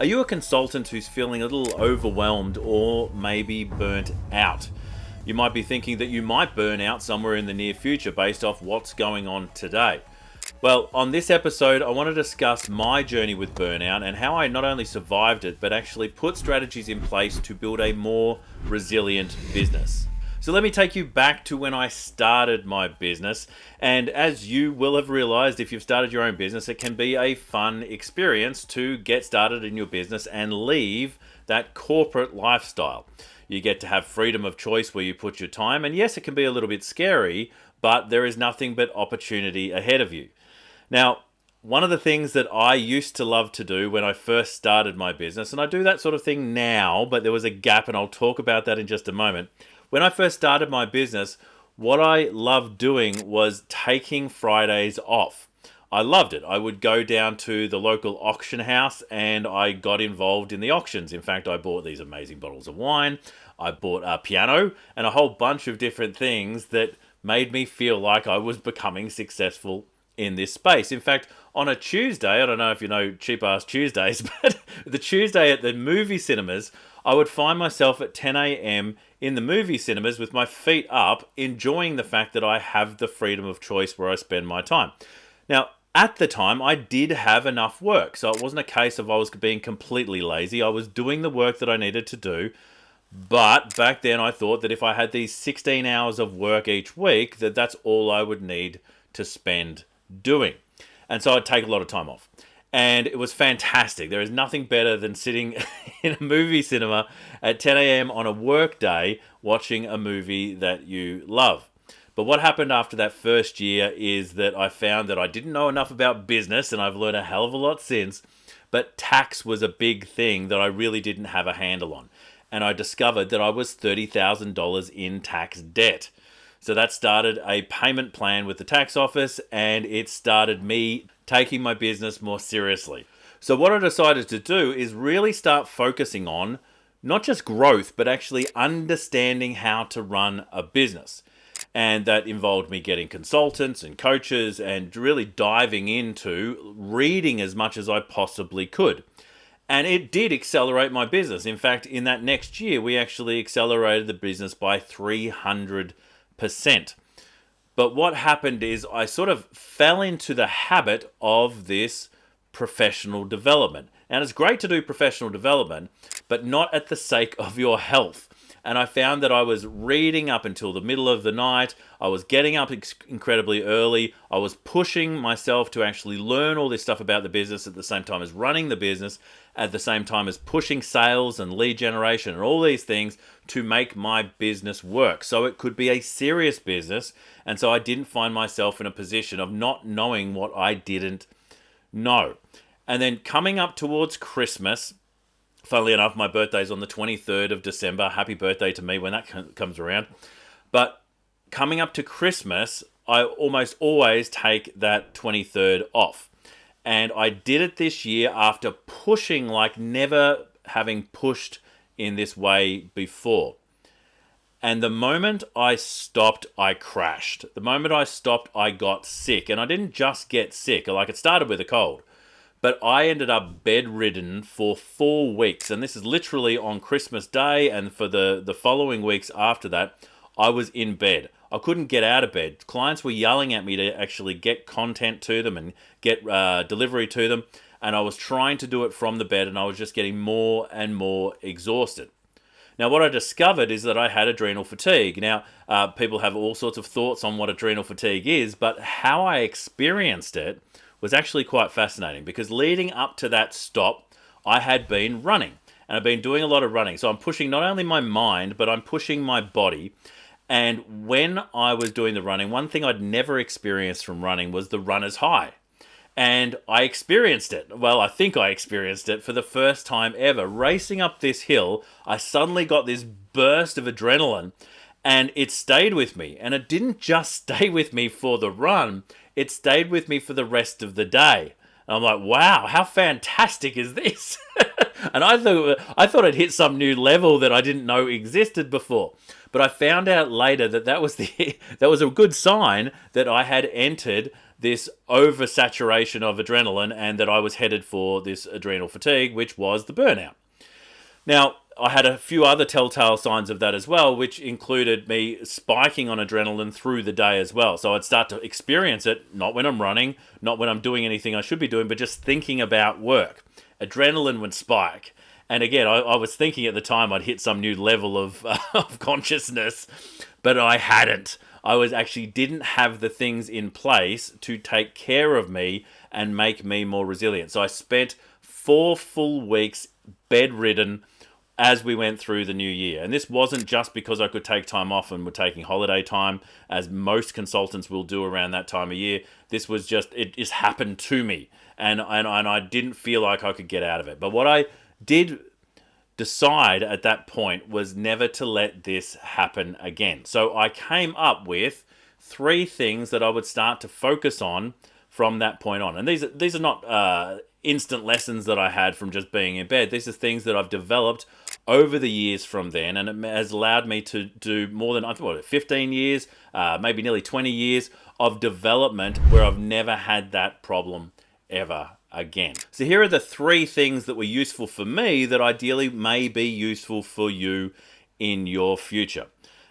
Are you a consultant who's feeling a little overwhelmed or maybe burnt out? You might be thinking that you might burn out somewhere in the near future based off what's going on today. Well, on this episode, I want to discuss my journey with burnout and how I not only survived it, but actually put strategies in place to build a more resilient business. So let me take you back to when I started my business. And as you will have realized, if you've started your own business, it can be a fun experience to get started in your business and leave that corporate lifestyle. You get to have freedom of choice where you put your time. And yes, it can be a little bit scary, but there is nothing but opportunity ahead of you. Now, one of the things that I used to love to do when I first started my business, and I do that sort of thing now, but there was a gap, and I'll talk about that in just a moment. When I first started my business, what I loved doing was taking Fridays off. I loved it. I would go down to the local auction house and I got involved in the auctions. In fact, I bought these amazing bottles of wine. I bought a piano and a whole bunch of different things that made me feel like I was becoming successful in this space. In fact, on a Tuesday, I don't know if you know Cheap Ass Tuesdays, but the Tuesday at the movie cinemas, I would find myself at 10 a.m. in the movie cinemas with my feet up, enjoying the fact that I have the freedom of choice where I spend my time. Now, at the time, I did have enough work, so it wasn't a case of I was being completely lazy. I was doing the work that I needed to do, but back then I thought that if I had these 16 hours of work each week, that's all I would need to spend doing. And so I'd take a lot of time off. And it was fantastic. There is nothing better than sitting in a movie cinema at 10 a.m. on a work day watching a movie that you love. But what happened after that first year is that I found that I didn't know enough about business, and I've learned a hell of a lot since, but tax was a big thing that I really didn't have a handle on. And I discovered that I was $30,000 in tax debt. So that started a payment plan with the tax office, and it started me taking my business more seriously. So what I decided to do is really start focusing on not just growth, but actually understanding how to run a business. And that involved me getting consultants and coaches and really diving into reading as much as I possibly could. And it did accelerate my business. In fact, in that next year, we actually accelerated the business by 300%. But what happened is I sort of fell into the habit of this professional development. And it's great to do professional development, but not at the sake of your health. And I found that I was reading up until the middle of the night. I was getting up incredibly early. I was pushing myself to actually learn all this stuff about the business at the same time as running the business, at the same time as pushing sales and lead generation and all these things to make my business work. So it could be a serious business. And so I didn't find myself in a position of not knowing what I didn't know. And then coming up towards Christmas, funnily enough, my birthday's on the 23rd of December. Happy birthday to me when that comes around. But coming up to Christmas, I almost always take that 23rd off. And I did it this year after pushing like never having pushed in this way before. And the moment I stopped, I crashed. The moment I stopped, I got sick. And I didn't just get sick. Like, it started with a cold. But I ended up bedridden for 4 weeks. And this is literally on Christmas Day. And for the following weeks after that, I was in bed. I couldn't get out of bed. Clients were yelling at me to actually get content to them and get delivery to them. And I was trying to do it from the bed, and I was just getting more and more exhausted. Now, what I discovered is that I had adrenal fatigue. Now, people have all sorts of thoughts on what adrenal fatigue is, but how I experienced it was actually quite fascinating, because leading up to that stop, I had been running, and I've been doing a lot of running. So I'm pushing not only my mind, but I'm pushing my body. And when I was doing the running, one thing I'd never experienced from running was the runner's high. And I experienced it. Well, I think I experienced it for the first time ever. Racing up this hill, I suddenly got this burst of adrenaline, and it stayed with me. And it didn't just stay with me for the run, it stayed with me for the rest of the day. And I'm like, wow, how fantastic is this? And I thought I'd hit some new level that I didn't know existed before. But I found out later that that was a good sign that I had entered this oversaturation of adrenaline and that I was headed for this adrenal fatigue, which was the burnout. Now, I had a few other telltale signs of that as well, which included me spiking on adrenaline through the day as well. So I'd start to experience it, not when I'm running, not when I'm doing anything I should be doing, but just thinking about work. Adrenaline would spike. And again, I was thinking at the time I'd hit some new level of, of consciousness, but I hadn't. I didn't have the things in place to take care of me and make me more resilient. So I spent 4 full weeks bedridden as we went through the new year. And this wasn't just because I could take time off and were taking holiday time, as most consultants will do around that time of year. This was just, it just happened to me. And I didn't feel like I could get out of it. But what I did decide at that point was never to let this happen again. So I came up with 3 things that I would start to focus on from that point on. And these are not instant lessons that I had from just being in bed. These are things that I've developed over the years from then, and it has allowed me to do more than, 15 years, maybe nearly 20 years of development where I've never had that problem ever again. So here are the 3 things that were useful for me that ideally may be useful for you in your future.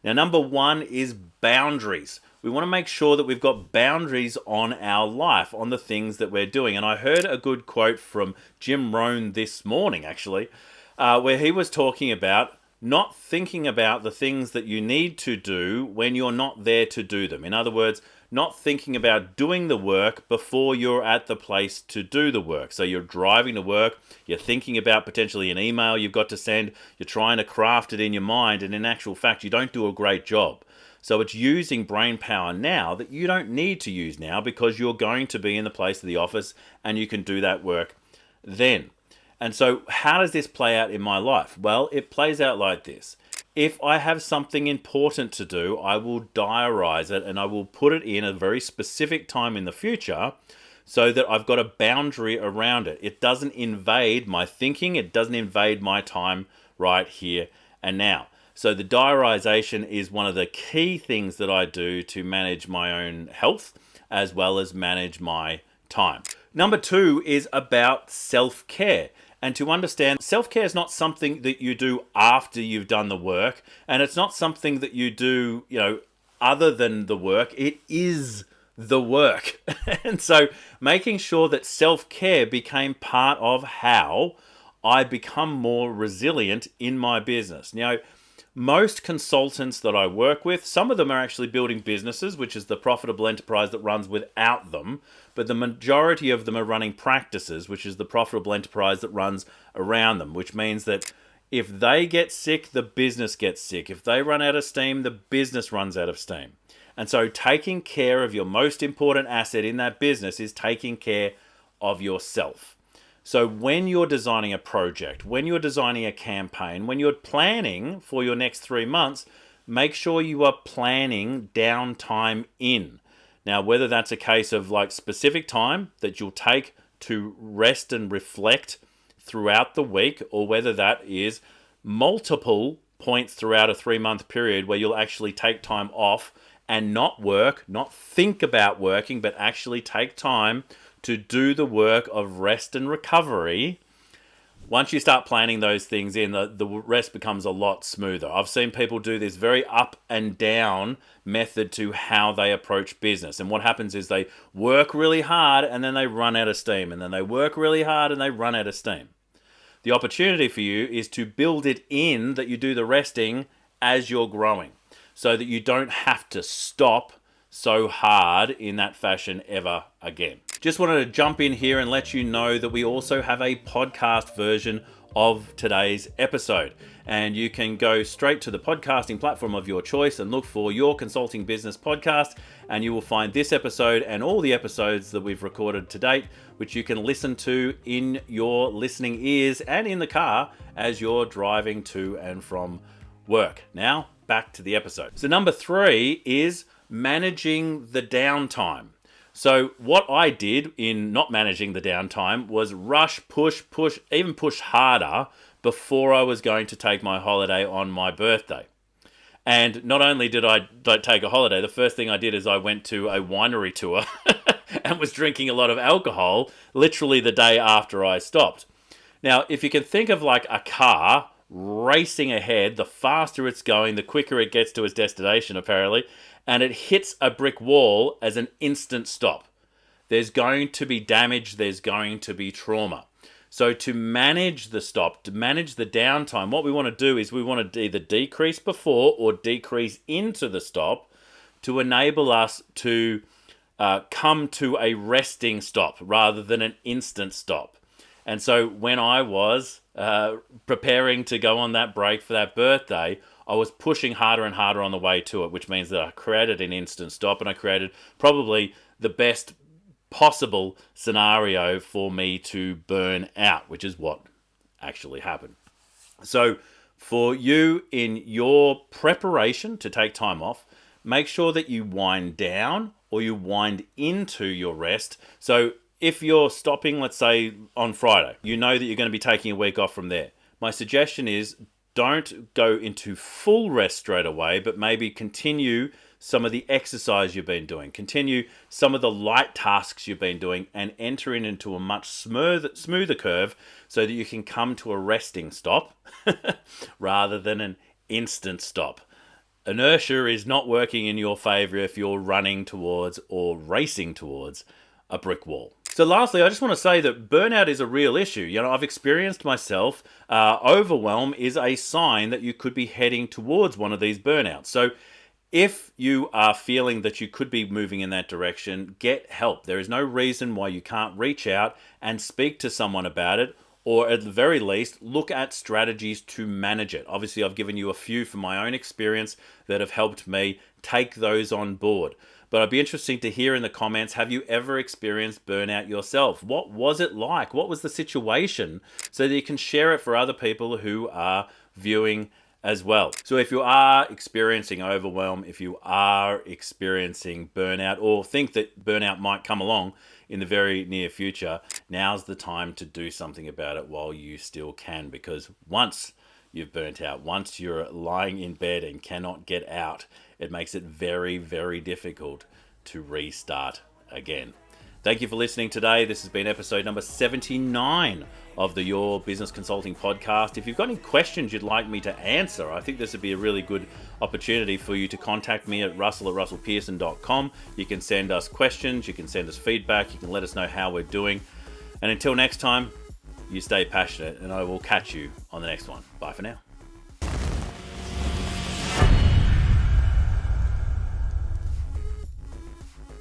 Now, number 1 is boundaries. We want to make sure that we've got boundaries on our life, on the things that we're doing. And I heard a good quote from Jim Rohn this morning, actually, where he was talking about not thinking about the things that you need to do when you're not there to do them. In other words, not thinking about doing the work before you're at the place to do the work. So you're driving to work, you're thinking about potentially an email you've got to send, you're trying to craft it in your mind, and in actual fact, you don't do a great job. So it's using brain power now that you don't need to use now because you're going to be in the place of the office and you can do that work then. And so how does this play out in my life? Well, it plays out like this. If I have something important to do, I will diarize it and I will put it in a very specific time in the future so that I've got a boundary around it. It doesn't invade my thinking. It doesn't invade my time right here and now. So the diarization is one of the key things that I do to manage my own health as well as manage my time. Number 2 is about self-care. And to understand, self-care is not something that you do after you've done the work. And it's not something that you do, other than the work. It is the work. And so making sure that self-care became part of how I become more resilient in my business. Now, most consultants that I work with, some of them are actually building businesses, which is the profitable enterprise that runs without them. But the majority of them are running practices, which is the profitable enterprise that runs around them, which means that if they get sick, the business gets sick. If they run out of steam, the business runs out of steam. And so taking care of your most important asset in that business is taking care of yourself. So when you're designing a project, when you're designing a campaign, when you're planning for your next 3 months, make sure you are planning downtime in. Now, whether that's a case of like specific time that you'll take to rest and reflect throughout the week, or whether that is multiple points throughout a 3-month period where you'll actually take time off and not work, not think about working, but actually take time to do the work of rest and recovery. Once you start planning those things in, the rest becomes a lot smoother. I've seen people do this very up and down method to how they approach business. And what happens is they work really hard and then they run out of steam. And then they work really hard and they run out of steam. The opportunity for you is to build it in that you do the resting as you're growing, so that you don't have to stop so hard in that fashion ever again. Just wanted to jump in here and let you know that we also have a podcast version of today's episode. And you can go straight to the podcasting platform of your choice and look for Your Consulting Business Podcast, and you will find this episode and all the episodes that we've recorded to date, which you can listen to in your listening ears and in the car as you're driving to and from work. Now, back to the episode. So number 3 is managing the downtime. So what I did in not managing the downtime was rush, push, even push harder before I was going to take my holiday on my birthday. And not only did I take a holiday, the first thing I did is I went to a winery tour and was drinking a lot of alcohol literally the day after I stopped. Now, if you can think of like a car racing ahead, the faster it's going, the quicker it gets to its destination, apparently, and it hits a brick wall as an instant stop. There's going to be damage, there's going to be trauma. So to manage the stop, to manage the downtime, what we want to do is we want to either decrease before or decrease into the stop to enable us to come to a resting stop rather than an instant stop. And so when I was preparing to go on that break for that birthday, I was pushing harder and harder on the way to it, which means that I created an instant stop and I created probably the best possible scenario for me to burn out, which is what actually happened. So for you in your preparation to take time off, make sure that you wind down or you wind into your rest. So if you're stopping, let's say on Friday, you know that you're going to be taking a week off from there. My suggestion is don't go into full rest straight away, but maybe continue some of the exercise you've been doing. Continue some of the light tasks you've been doing and enter into a much smoother curve so that you can come to a resting stop rather than an instant stop. Inertia is not working in your favor if you're running towards or racing towards a brick wall. So lastly, I just want to say that burnout is a real issue. You know, I've experienced myself. Overwhelm is a sign that you could be heading towards one of these burnouts. So if you are feeling that you could be moving in that direction, get help. There is no reason why you can't reach out and speak to someone about it, or at the very least, look at strategies to manage it. Obviously, I've given you a few from my own experience that have helped me take those on board. But it'd be interesting to hear in the comments, have you ever experienced burnout yourself? What was it like? What was the situation? So that you can share it for other people who are viewing as well. So if you are experiencing overwhelm, if you are experiencing burnout or think that burnout might come along in the very near future, now's the time to do something about it while you still can, because once you've burnt out, once you're lying in bed and cannot get out, it makes it very, very difficult to restart again. Thank you for listening today. This has been episode number 79 of the Your Business Consulting Podcast. If you've got any questions you'd like me to answer, I think this would be a really good opportunity for you to contact me at russell@russellpearson.com. You can send us questions, you can send us feedback, you can let us know how we're doing. And until next time, you stay passionate, and I will catch you on the next one. Bye for now.